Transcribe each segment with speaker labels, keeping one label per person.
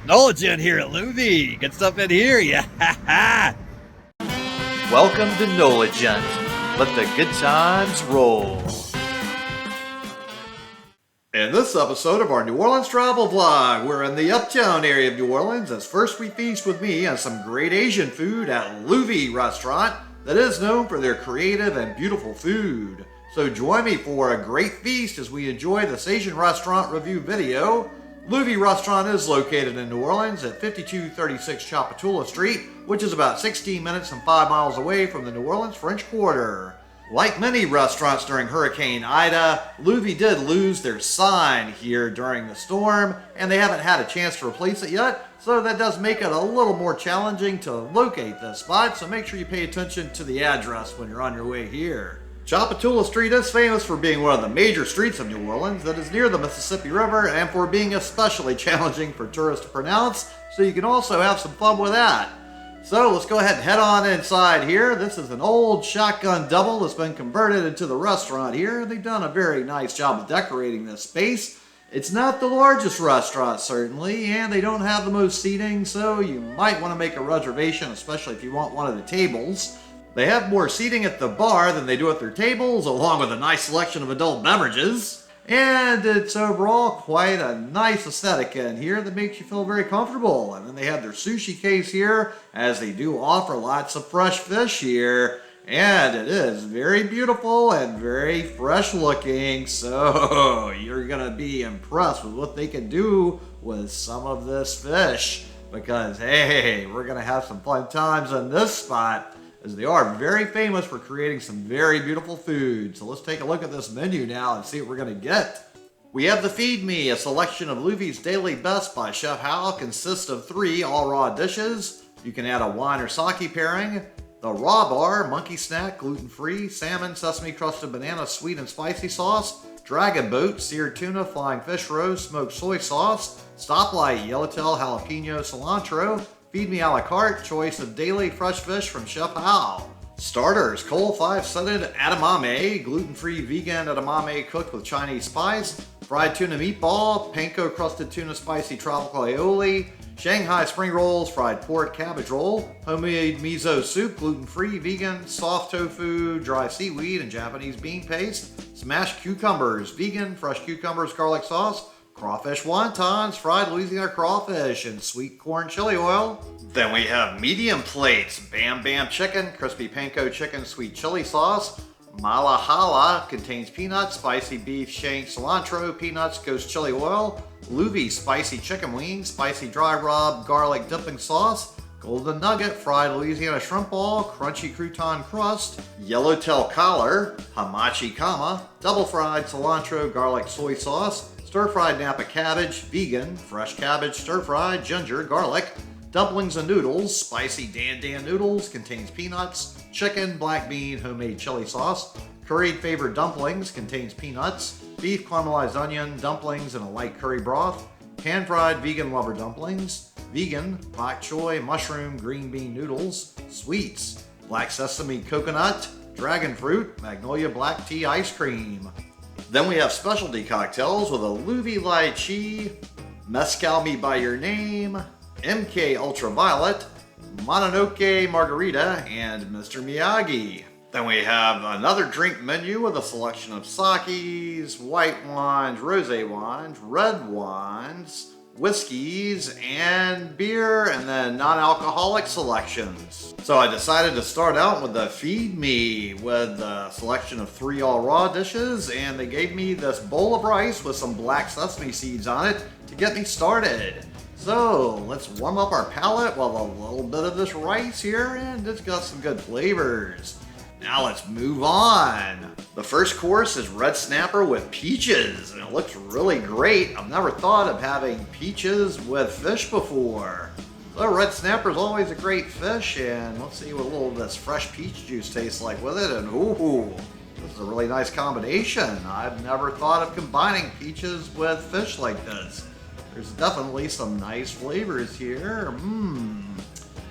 Speaker 1: NOLA Gent here at LUVI. Good stuff in here, yeah.
Speaker 2: Welcome to NOLA Gent. Let the good times roll. In this episode of our New Orleans travel vlog, we're in the Uptown area of New Orleans as first we feast with me on some great Asian food at LUVI Restaurant that is known for their creative and beautiful food. So join me for a great feast as we enjoy this Asian restaurant review video. LUVI Restaurant is located in New Orleans at 5236 Tchopitoulas Street, which is about 16 minutes and 5 miles away from the New Orleans French Quarter. Like many restaurants during Hurricane Ida, LUVI did lose their sign here during the storm, and they haven't had a chance to replace it yet, so that does make it a little more challenging to locate this spot, so make sure you pay attention to the address when you're on your way here. Tchopitoulas Street is famous for being one of the major streets of New Orleans that is near the Mississippi River and for being especially challenging for tourists to pronounce, so you can also have some fun with that. So let's go ahead and head on inside here. This is an old shotgun double that's been converted into the restaurant here. They've done a very nice job of decorating this space. It's not the largest restaurant certainly, and they don't have the most seating, so you might want to make a reservation, especially if you want one of the tables. They have more seating at the bar than they do at their tables, along with a nice selection of adult beverages. And it's overall quite a nice aesthetic in here that makes you feel very comfortable. And then they have their sushi case here, as they do offer lots of fresh fish here. And it is very beautiful and very fresh looking, so you're gonna be impressed with what they can do with some of this fish. Because hey, we're gonna have some fun times in this spot, as they are very famous for creating some very beautiful food. So let's take a look at this menu now and see what we're gonna get. We have the Feed Me, a selection of LUVI's Daily Best by Chef Hal, consists of 3 all raw dishes. You can add a wine or sake pairing. The Raw Bar, monkey snack, gluten-free, salmon, sesame crusted banana, sweet and spicy sauce. Dragon Boat, seared tuna, flying fish roast, smoked soy sauce. Stoplight, yellowtail, jalapeno, cilantro. Feed Me a la carte, choice of daily fresh fish from Chef Hal. Starters, Cole 5-sided edamame, gluten-free vegan edamame cooked with Chinese spice. Fried tuna meatball, panko crusted tuna spicy tropical aioli. Shanghai spring rolls, fried pork cabbage roll. Homemade miso soup, gluten-free, vegan, soft tofu, dry seaweed, and Japanese bean paste. Smashed cucumbers, vegan, fresh cucumbers, garlic sauce. Crawfish wontons, fried Louisiana crawfish, and sweet corn chili oil. Then we have medium plates, Bam Bam chicken, crispy panko chicken, sweet chili sauce. Malahala contains peanuts, spicy beef, shank, cilantro, peanuts, ghost chili oil. LUVI spicy chicken wings, spicy dry rub, garlic dipping sauce. Golden nugget, fried Louisiana shrimp ball, crunchy crouton crust. Yellowtail collar, hamachi kama, double fried cilantro, garlic soy sauce. Stir-fried Napa cabbage, vegan, fresh cabbage, stir-fried, ginger, garlic. Dumplings and noodles, spicy Dan Dan noodles, contains peanuts. Chicken, black bean, homemade chili sauce. Curried favorite dumplings, contains peanuts. Beef caramelized onion, dumplings in a light curry broth. Pan-fried vegan lover dumplings. Vegan, bok choy, mushroom, green bean noodles. Sweets, black sesame coconut. Dragon fruit, magnolia black tea ice cream. Then we have specialty cocktails with a LUVI Lychee, Mezcal Me By Your Name, MK Ultraviolet, Mononoke Margarita, and Mr. Miyagi. Then we have another drink menu with a selection of sakes, white wines, rosé wines, red wines, whiskeys, and beer, and then non-alcoholic selections. So I decided to start out with the Feed Me with a selection of 3 all raw dishes, and they gave me this bowl of rice with some black sesame seeds on it to get me started. So let's warm up our palate with a little bit of this rice here, and it's got some good flavors. Now let's move on. The first course is red snapper with peaches, and it looks really great. I've never thought of having peaches with fish before. So red snapper is always a great fish, and let's see what a little of this fresh peach juice tastes like with it. And ooh, this is a really nice combination. I've never thought of combining peaches with fish like this. There's definitely some nice flavors here.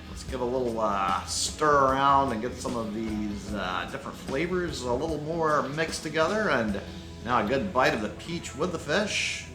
Speaker 2: Let's give a little stir around and get some of these different flavors a little more mixed together. And now a good bite of the peach with the fish.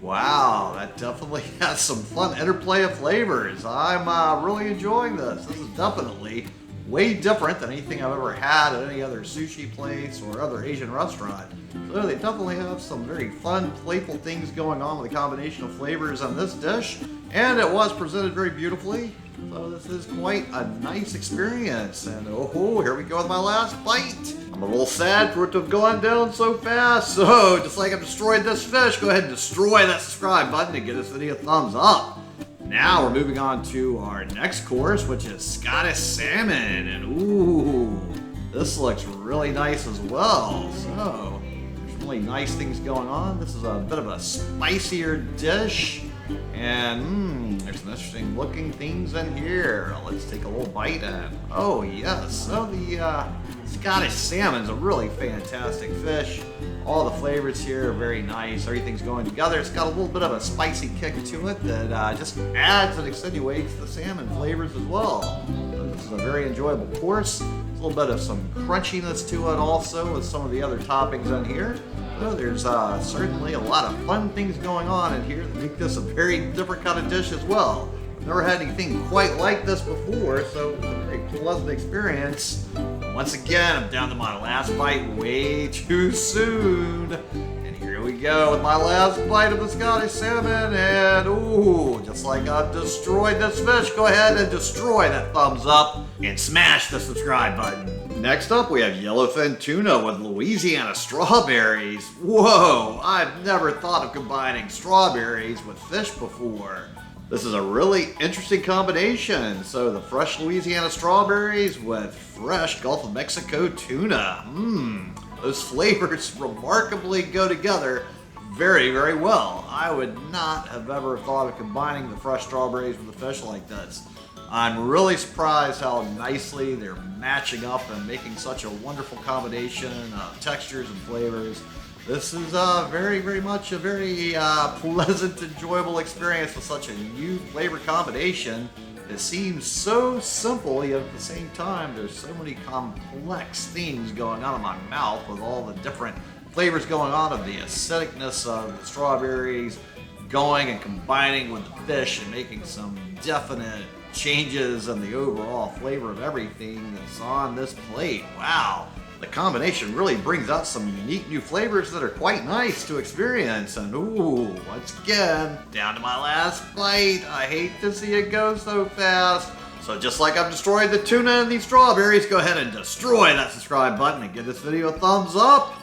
Speaker 2: Wow, that definitely has some fun interplay of flavors. I'm really enjoying this. This is definitely way different than anything I've ever had at any other sushi place or other Asian restaurant. So they definitely have some very fun, playful things going on with a combination of flavors on this dish. And it was presented very beautifully. So this is quite a nice experience. And oh, here we go with my last bite. I'm a little sad for it to have gone down so fast. So just like I've destroyed this fish, go ahead and destroy that subscribe button and give this video a thumbs up. Now we're moving on to our next course, which is Scottish salmon. And ooh, this looks really nice as well. So there's really nice things going on. This is a bit of a spicier dish. And there's some interesting looking things in here. Let's take a little bite in. Oh yes, so the Scottish salmon is a really fantastic fish. All the flavors here are very nice. Everything's going together. It's got a little bit of a spicy kick to it that just adds and accentuates the salmon flavors as well. So this is a very enjoyable course. There's a little bit of some crunchiness to it also with some of the other toppings in here. So there's certainly a lot of fun things going on in here that make this a very different kind of dish as well. I've never had anything quite like this before, so it's a very pleasant experience. Once again, I'm down to my last bite way too soon. And here we go with my last bite of the Scottish salmon. And ooh, just like I've destroyed this fish, go ahead and destroy that thumbs up and smash the subscribe button. Next up, we have yellowfin tuna with Louisiana strawberries. Whoa, I've never thought of combining strawberries with fish before. This is a really interesting combination. So the fresh Louisiana strawberries with fresh Gulf of Mexico tuna. Those flavors remarkably go together very, very well. I would not have ever thought of combining the fresh strawberries with the fish like this. I'm really surprised how nicely they're matching up and making such a wonderful combination of textures and flavors. This is very, very much a very pleasant, enjoyable experience with such a new flavor combination. It seems so simple, yet at the same time, there's so many complex things going on in my mouth with all the different flavors going on of the acidicness of the strawberries going and combining with the fish and making some definite changes in the overall flavor of everything that's on this plate. Wow. The combination really brings out some unique new flavors that are quite nice to experience. And ooh, once again, down to my last bite. I hate to see it go so fast. So just like I've destroyed the tuna and these strawberries, go ahead and destroy that subscribe button and give this video a thumbs up.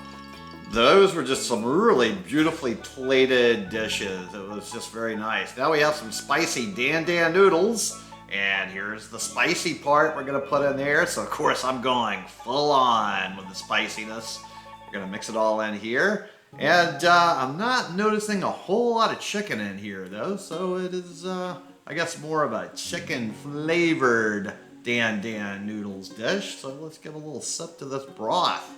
Speaker 2: Those were just some really beautifully plated dishes. It was just very nice. Now we have some spicy dan dan noodles. And here's the spicy part we're gonna put in there. So of course I'm going full on with the spiciness. We're gonna mix it all in here. And I'm not noticing a whole lot of chicken in here though. So it is, I guess, more of a chicken flavored dan dan noodles dish. So let's give a little sip to this broth.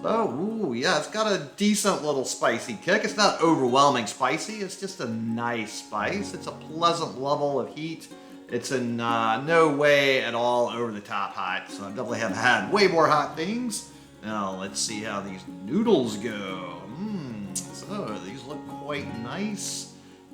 Speaker 2: So, ooh, yeah, it's got a decent little spicy kick. It's not overwhelming spicy. It's just a nice spice. It's a pleasant level of heat. It's in no way at all over the top hot, so I definitely have had way more hot things. Now let's see how these noodles go. So these look quite nice.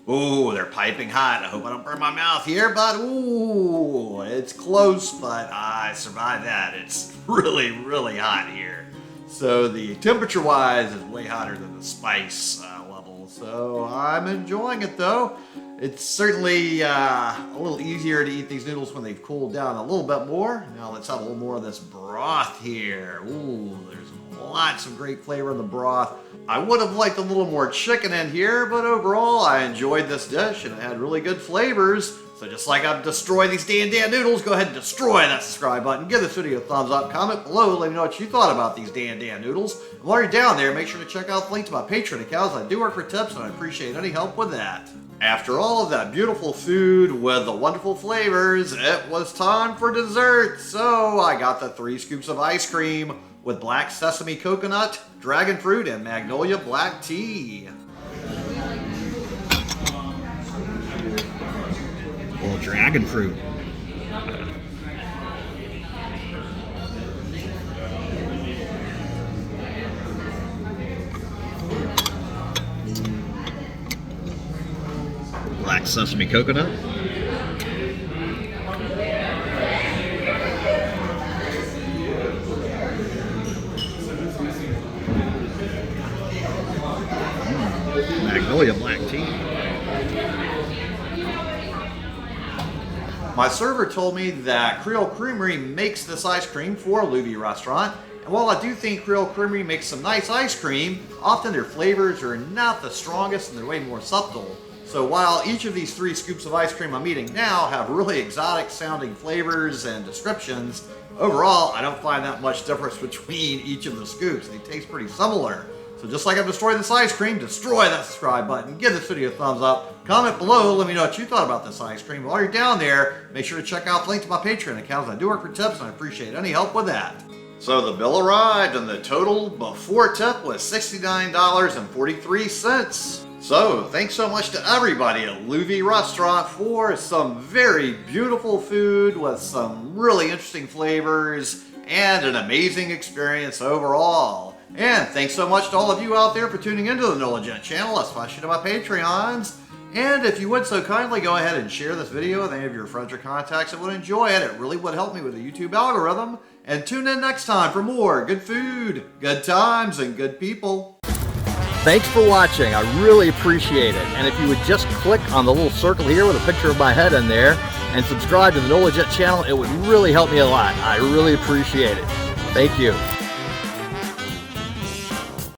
Speaker 2: Ooh, they're piping hot. I hope I don't burn my mouth here, but ooh, it's close, but I survived that. It's really, really hot here. So the temperature-wise is way hotter than the spice level, so I'm enjoying it though. It's certainly a little easier to eat these noodles when they've cooled down a little bit more. Now let's have a little more of this broth here. Ooh, there's lots of great flavor in the broth. I would have liked a little more chicken in here, but overall I enjoyed this dish and it had really good flavors. So just like I've destroyed these dan dan noodles, go ahead and destroy that subscribe button. Give this video a thumbs up, comment below, let me know what you thought about these dan dan noodles. And while you're down there, make sure to check out the link to my Patreon account. I do work for tips and I appreciate any help with that. After all of that beautiful food with the wonderful flavors, it was time for dessert. So I got the 3 scoops of ice cream with black sesame coconut, dragon fruit, and magnolia black tea.
Speaker 1: Well, dragon fruit. sesame coconut. Magnolia black tea.
Speaker 2: My server told me that Creole Creamery makes this ice cream for LUVI Restaurant. And while I do think Creole Creamery makes some nice ice cream, often their flavors are not the strongest and they're way more subtle. So while each of these 3 scoops of ice cream I'm eating now have really exotic sounding flavors and descriptions, overall I don't find that much difference between each of the scoops. They taste pretty similar. So just like I've destroyed this ice cream, destroy that subscribe button, give this video a thumbs up, comment below, let me know what you thought about this ice cream. While you're down there, make sure to check out the link to my Patreon account. I do work for tips and I appreciate any help with that. So the bill arrived and the total before tip was $69.43. So thanks so much to everybody at LUVI Restaurant for some very beautiful food with some really interesting flavors and an amazing experience overall. And thanks so much to all of you out there for tuning into the NOLA Gent Channel, especially to my Patreons. And if you would so kindly go ahead and share this video with any of your friends or contacts that would enjoy it. It really would help me with the YouTube algorithm. And tune in next time for more good food, good times, and good people.
Speaker 1: Thanks for watching. I really appreciate it. And if you would just click on the little circle here with a picture of my head in there and subscribe to the NOLA Gent channel, it would really help me a lot. I really appreciate it. Thank you.